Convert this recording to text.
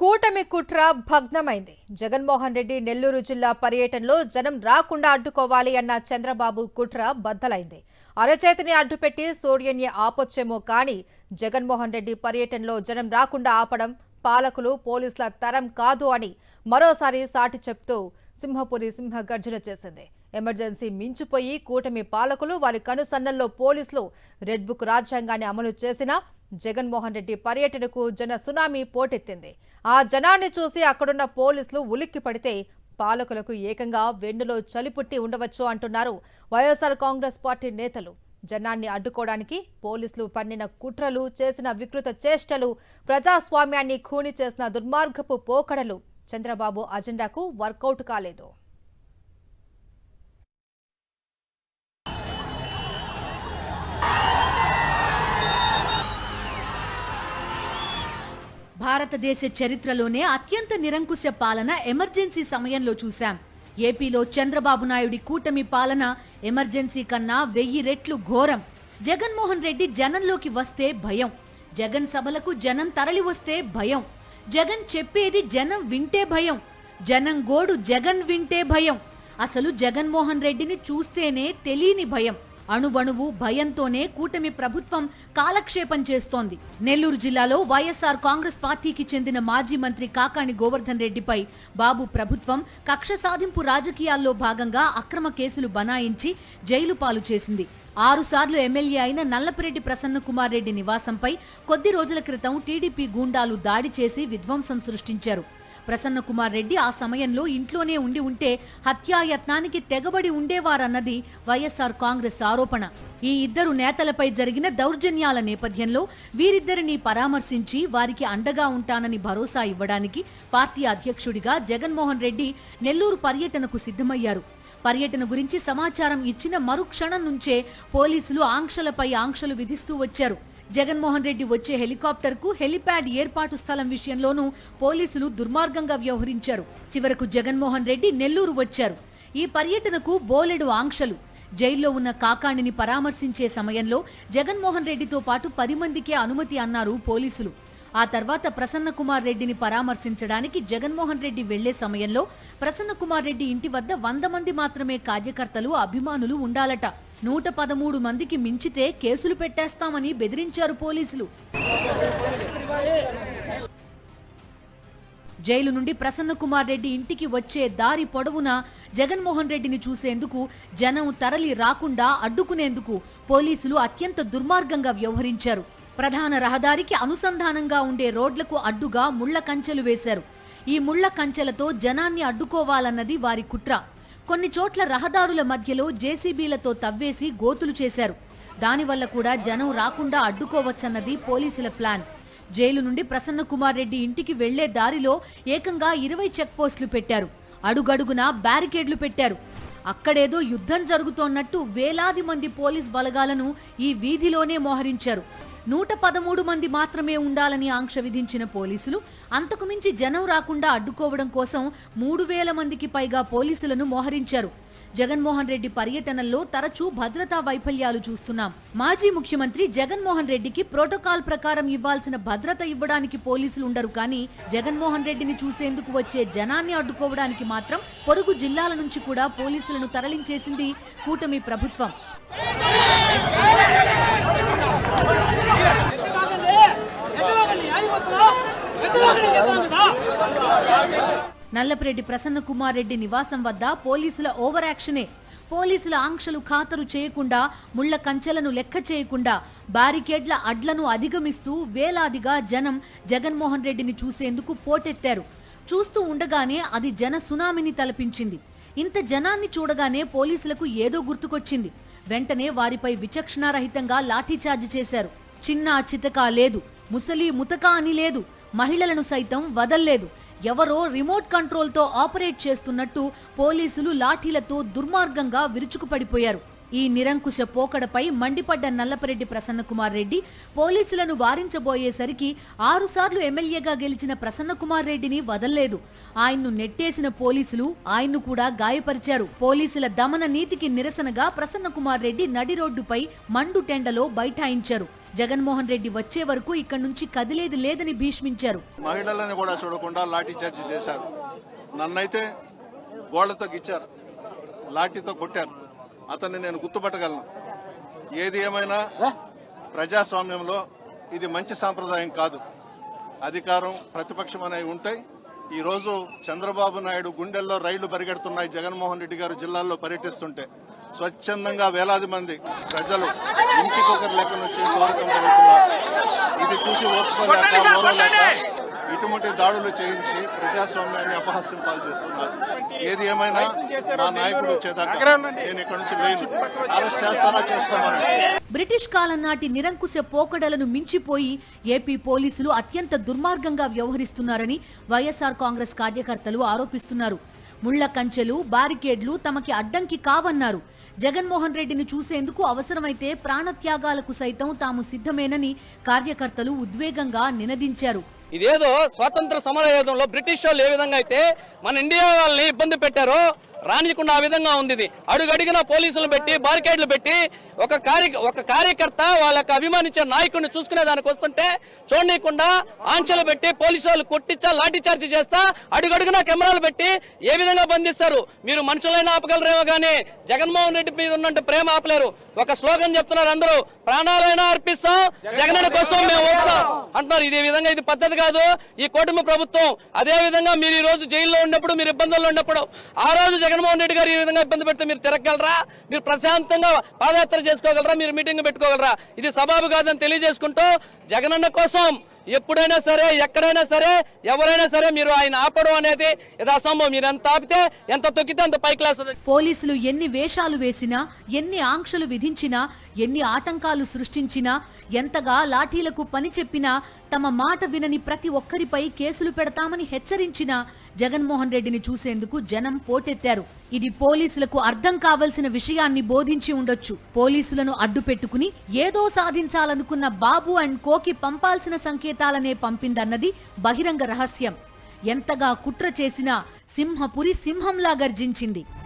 కూటమి కుట్ర భగ్నమైంది. జగన్మోహన్ రెడ్డి నెల్లూరు జిల్లా పర్యటనలో జనం రాకుండా అడ్డుకోవాలి అన్న చంద్రబాబు కుట్ర బద్దలైంది. అరచేతిని అడ్డుపెట్టి సూర్యుని ఆపొచ్చేమో కానీ జగన్మోహన్ రెడ్డి పర్యటనలో జనం రాకుండా ఆపడం పాలకులు పోలీసుల తరం కాదు అని మరోసారి సాటి చెప్తూ సింహపురి సింహగర్జన చేసింది. ఎమర్జెన్సీ మించిపోయి కూటమి పాలకులు వారి కనుసన్నల్లో పోలీసులు రెడ్ బుక్ రాజ్యాంగాన్ని అమలు చేసినా జగన్మోహన్ రెడ్డి పర్యటనకు జన సునామీ పోటెత్తింది. ఆ జనాన్ని చూసి అక్కడున్న పోలీసులు ఉలిక్కి పడితే పాలకులకు ఏకంగా వెన్నులో చలిపుట్టి ఉండవచ్చు అంటున్నారు వైఎస్ఆర్ కాంగ్రెస్ పార్టీ నేతలు. జనాన్ని అడ్డుకోవడానికి పోలీసులు పన్నిన కుట్రలు, చేసిన వికృత చేష్టలు, ప్రజాస్వామ్యాన్ని ఖూని చేసిన దుర్మార్గపు పోకడలు చంద్రబాబు అజెండాకు వర్కౌట్ కాలేదు. భారతదేశ చరిత్రలోనే అత్యంత నిరంకుశ పాలన ఎమర్జెన్సీ సమయంలో చూశాం. ఏపీలో చంద్రబాబు నాయుడి కూటమి పాలన ఎమర్జెన్సీ కన్నా 1000 రెట్లు ఘోరం. జగన్మోహన్ రెడ్డి జనంలోకి వస్తే భయం, జగన్ సభలకు జనం తరలి వస్తే భయం, జగన్ చెప్పేది జనం వింటే భయం, జనం గోడు జగన్ వింటే భయం. అసలు జగన్మోహన్ రెడ్డిని చూస్తేనే తెలియని భయం. అణువణువు భయంతోనే కూటమి ప్రభుత్వం కాలక్షేపం చేస్తోంది. నెల్లూరు జిల్లాలో వైఎస్ఆర్ కాంగ్రెస్ పార్టీకి చెందిన మాజీ మంత్రి కాకాణి గోవర్ధన్ రెడ్డిపై బాబు ప్రభుత్వం కక్ష సాధింపు రాజకీయాల్లో భాగంగా అక్రమ కేసులు బనాయించి జైలు పాలు చేసింది. 6 సార్లు ఎమ్మెల్యే అయిన నల్లపురెడ్డి ప్రసన్న కుమార్ రెడ్డి నివాసంపై కొద్ది రోజుల క్రితం టీడీపీ గూండాలు దాడి చేసి విధ్వంసం సృష్టించారు. ప్రసన్న కుమార్ రెడ్డి ఆ సమయంలో ఇంట్లోనే ఉంటే హత్యాయత్నానికి తెగబడి ఉండేవారన్నది వైఎస్ఆర్ కాంగ్రెస్ ఆరోపణ. ఈ ఇద్దరు నేతలపై జరిగిన దౌర్జన్యాల నేపథ్యంలో వీరిద్దరిని పరామర్శించి వారికి అండగా ఉంటానని భరోసా ఇవ్వడానికి పార్టీ అధ్యక్షుడిగా జగన్మోహన్ రెడ్డి నెల్లూరు పర్యటనకు సిద్ధమయ్యారు. పర్యటన గురించి సమాచారం ఇచ్చిన మరుక్షణం నుంచే పోలీసులు ఆంక్షలపై ఆంక్షలు విధిస్తూ వచ్చారు. జగన్మోహన్ రెడ్డి వచ్చే హెలికాప్టర్కు హెలిప్యాడ్ ఏర్పాటు స్థలం విషయంలోనూ పోలీసులు దుర్మార్గంగా వ్యవహరించారు. చివరకు జగన్మోహన్ రెడ్డి నెల్లూరు వచ్చారు. ఈ పర్యటనకు బోలెడు ఆంక్షలు. జైల్లో ఉన్న కాకాణిని పరామర్శించే సమయంలో జగన్మోహన్ రెడ్డితో పాటు 10 మందికే అనుమతి అన్నారు పోలీసులు. ఆ తర్వాత ప్రసన్న కుమార్ రెడ్డిని పరామర్శించడానికి జగన్మోహన్ రెడ్డి వెళ్లే సమయంలో ప్రసన్న కుమార్ రెడ్డి ఇంటి వద్ద 100 మంది మాత్రమే కార్యకర్తలు, అభిమానులు ఉండాలట. 113 మందికి మించితే కేసులు పెట్టేస్తామని బెదిరించారు పోలీసులు. జైలు నుండి ప్రసన్న కుమార్ రెడ్డి ఇంటికి వచ్చే దారి పొడవునా జగన్మోహన్ రెడ్డిని చూసేందుకు జనం తరలి రాకుండా అడ్డుకునేందుకు పోలీసులు అత్యంత దుర్మార్గంగా వ్యవహరించారు. ప్రధాన రహదారికి అనుసంధానంగా ఉండే రోడ్లకు అడ్డుగా ముళ్ల కంచెలు వేశారు. ఈ ముళ్ల కంచెలతో జనాన్ని అడ్డుకోవాలన్నది వారి కుట్ర. కొన్ని చోట్ల రహదారుల మధ్యలో జేసీబీలతో తవ్వేసి గోతులు చేశారు. దానివల్ల కూడా జనం రాకుండా అడ్డుకోవచ్చన్నది పోలీసుల ప్లాన్. జైలు నుండి ప్రసన్న కుమార్ రెడ్డి ఇంటికి వెళ్లే దారిలో ఏకంగా 20 చెక్పోస్టులు పెట్టారు. అడుగడుగునా బ్యారికేడ్లు పెట్టారు. అక్కడేదో యుద్ధం జరుగుతోన్నట్టు వేలాది మంది పోలీస్ బలగాలను ఈ వీధిలోనే మోహరించారు. 113 మంది మాత్రమే ఉండాలని ఆంక్ష విధించిన పోలీసులు అంతకుమించి జనం రాకుండా అడ్డుకోవడం కోసం 3000 మందికి పైగా పోలీసులను మోహరించారు. జగన్మోహన్ రెడ్డి పర్యటనల్లో తరచూ భద్రతా వైఫల్యాలు చూస్తున్నాం. మాజీ ముఖ్యమంత్రి జగన్మోహన్ రెడ్డికి ప్రోటోకాల్ ప్రకారం ఇవ్వాల్సిన భద్రత ఇవ్వడానికి పోలీసులు ఉండరు, కానీ జగన్మోహన్ రెడ్డిని చూసేందుకు వచ్చే జనాన్ని అడ్డుకోవడానికి మాత్రం పొరుగు జిల్లాల నుంచి కూడా పోలీసులను తరలించేసింది కూటమి ప్రభుత్వం. నల్లపురెడ్డి ప్రసన్న కుమార్ రెడ్డి నివాసం వద్ద పోలీసుల ఓవర్ యాక్షనే. పోలీసుల ఆంక్షలు ఖాతరు చేయకుండా, ముళ్ల కంచెలను లెక్క చేయకుండా, బారికేడ్ల అడ్లను అధిగమిస్తూ వేలాదిగా జనం జగన్మోహన్ రెడ్డిని చూసేందుకు పోటెత్తారు. చూస్తూ ఉండగానే అది జన సునామీని తలపించింది. ఇంత జనాన్ని చూడగానే పోలీసులకు ఏదో గుర్తుకొచ్చింది. వెంటనే వారిపై విచక్షణారహితంగా లాఠీచార్జ్ చేశారు. చిన్న చితక లేదు, ముసలి ముతక అని లేదు, మహిళలను సైతం వదల్లేదు. ఎవరో రిమోట్ కంట్రోల్తో ఆపరేట్ చేస్తున్నట్టు పోలీసులు లాఠీలతో దుర్మార్గంగా విరుచుకుపడిపోయారు. ఈ నిరంకుశ పోకడపై మండిపడ్డ నల్లపురెడ్డి ప్రసన్న కుమార్ రెడ్డి పోలీసులను వారించబోయేసరికి 6 సార్లు ఎమ్మెల్యేగా గెలిచిన ప్రసన్న కుమార్ రెడ్డిని వదల్లేదు. ఆయన్ను నెట్టేసిన పోలీసులు ఆయన్ను కూడా గాయపరిచారు. పోలీసుల దమన నీతికి నిరసనగా ప్రసన్న కుమార్ రెడ్డి నడి రోడ్డుపై మండు టెండలో బైఠాయించారు. జగన్మోహన్ రెడ్డి వచ్చే వరకు ఇక్కడి నుంచి కదిలేది లేదని భీష్మించారు. మహిళలను కూడా చూడకుండా లాఠీ చార్జీ చేశారు. నన్నైతే గోళ్లతో గిచ్చారు, లాఠీతో కొట్టారు. అతన్ని నేను గుర్తుపట్టగలను. ఏది ఏమైనా ప్రజాస్వామ్యంలో ఇది మంచి సాంప్రదాయం కాదు. అధికారం ప్రతిపక్షం అనేవి ఉంటాయి. ఈ రోజు చంద్రబాబు నాయుడు గుండెల్లో రైళ్లు పరిగెడుతున్నాయి. జగన్మోహన్ రెడ్డి గారు జిల్లాల్లో పర్యటిస్తుంటే స్వచ్ఛందంగా వేలాది మంది ప్రజలు ఇంటికొకరు లెక్కను చేసి ఓరకం జరుగుతున్నారు. ఇది చూసి ఓర్చుకోలేక ఓరలేక ఇటువంటి దాడులు చేయించి ప్రజాస్వామ్యాన్ని అపహాస్యం పాలు చేస్తున్నారు. ఏది ఏమైనా మా నాయకుడు వచ్చేదాకా నేను ఇక్కడ నుంచి లేను. అరెస్ట్ చేస్తారా చేసుకోమని. బ్రిటిష్ కాలం నాటి నిరంకుశ పోకడలను మించిపోయి ఏపీ పోలీసులు అత్యంత దుర్మార్గంగా వ్యవహరిస్తున్నారని వైఎస్ఆర్ కాంగ్రెస్ కార్యకర్తలు ఆరోపిస్తున్నారు. ముళ్ల కంచెలు, బారికేడ్లు తమకి అడ్డంకి కావన్నారు. జగన్మోహన్ రెడ్డిని చూసేందుకు అవసరమైతే ప్రాణత్యాగాలకు సైతం తాము సిద్ధమేనని కార్యకర్తలు ఉద్వేగంగా నినదించారు. ఇదేదో స్వాతంత్ర సమరయోధంలో బ్రిటిష్ వాళ్ళు ఏ విధంగా అయితే మన ఇండియా వాళ్ళని ఇబ్బంది పెట్టారో రానియకుండా ఆ విధంగా ఉంది ఇది. అడుగడిగిన పోలీసులు పెట్టి బారికేడ్లు పెట్టి ఒక కార్యకర్త వాళ్ళకి అభిమానించే నాయకుడిని చూసుకునే దానికి వస్తుంటే చూడనీయకుండా ఆంక్షలు పెట్టి పోలీసు వాళ్ళు కొట్టించా లాఠీ చార్జీ చేస్తా అడుగడుగున కెమెరాలు పెట్టి ఏ విధంగా బంధిస్తారు. మీరు మనుషులైనా ఆపగలరేమో కానీ జగన్మోహన్ రెడ్డి మీద ఉన్నట్టు ప్రేమ ఆపలేరు. ఒక స్లోగన్ చెప్తున్నారు అందరూ, ప్రాణాలైనా అర్పిస్తాం జగనన్న కోసం మేము ఓపుతాం అంటున్నారు. ఇదే విధంగా ఇది పద్ధతి కాదు ఈ కూటమి ప్రభుత్వం. అదే విధంగా మీరు ఈ రోజు జైల్లో ఉన్నప్పుడు, మీరు ఇబ్బందుల్లో ఉన్నప్పుడు ఆ రోజు జగన్మోహన్ రెడ్డి గారు ఈ విధంగా ఇబ్బంది పెడితే మీరు తిరగలరా? మీరు ప్రశాంతంగా పాదయాత్ర చేసుకోగలరా? మీరు మీటింగ్ పెట్టుకోగలరా? ఇది సబాబు కాదని తెలియజేసుకుంటూ జగనన్న కోసం ఎప్పుడైనా సరే ఎక్కడైనా సరే ఎవరైనా సరే మీరు ఆయన ఆపడం అనేది ఇది అసంభవం. మీరు ఎంత ఆపితే ఎంత తొక్కితే అంత పై క్లాస్. పోలీసులు ఎన్ని వేషాలు వేసినా, ఎన్ని ఆంక్షలు విధించినా, ఎన్ని ఆటంకాలు సృష్టించినా, ఎంతగా లాఠీలకు పని చెప్పినా, తమ మాట వినని ప్రతి ఒక్కరిపై కేసులు పెడతామని హెచ్చరించినా జగన్మోహన్ రెడ్డిని చూసేందుకు జనం పోటెత్తారు. ఇది పోలీసులకు అర్థం కావలసిన విషయాన్ని బోధించి ఉండొచ్చు. పోలీసులను అడ్డు పెట్టుకుని ఏదో సాధించాలనుకున్న బాబు అండ్ కోకి పంపాల్సిన సంకేతాలనే పంపిందన్నది బహిరంగ రహస్యం. ఎంతగా కుట్ర చేసినా సింహపురి సింహంలా గర్జించింది.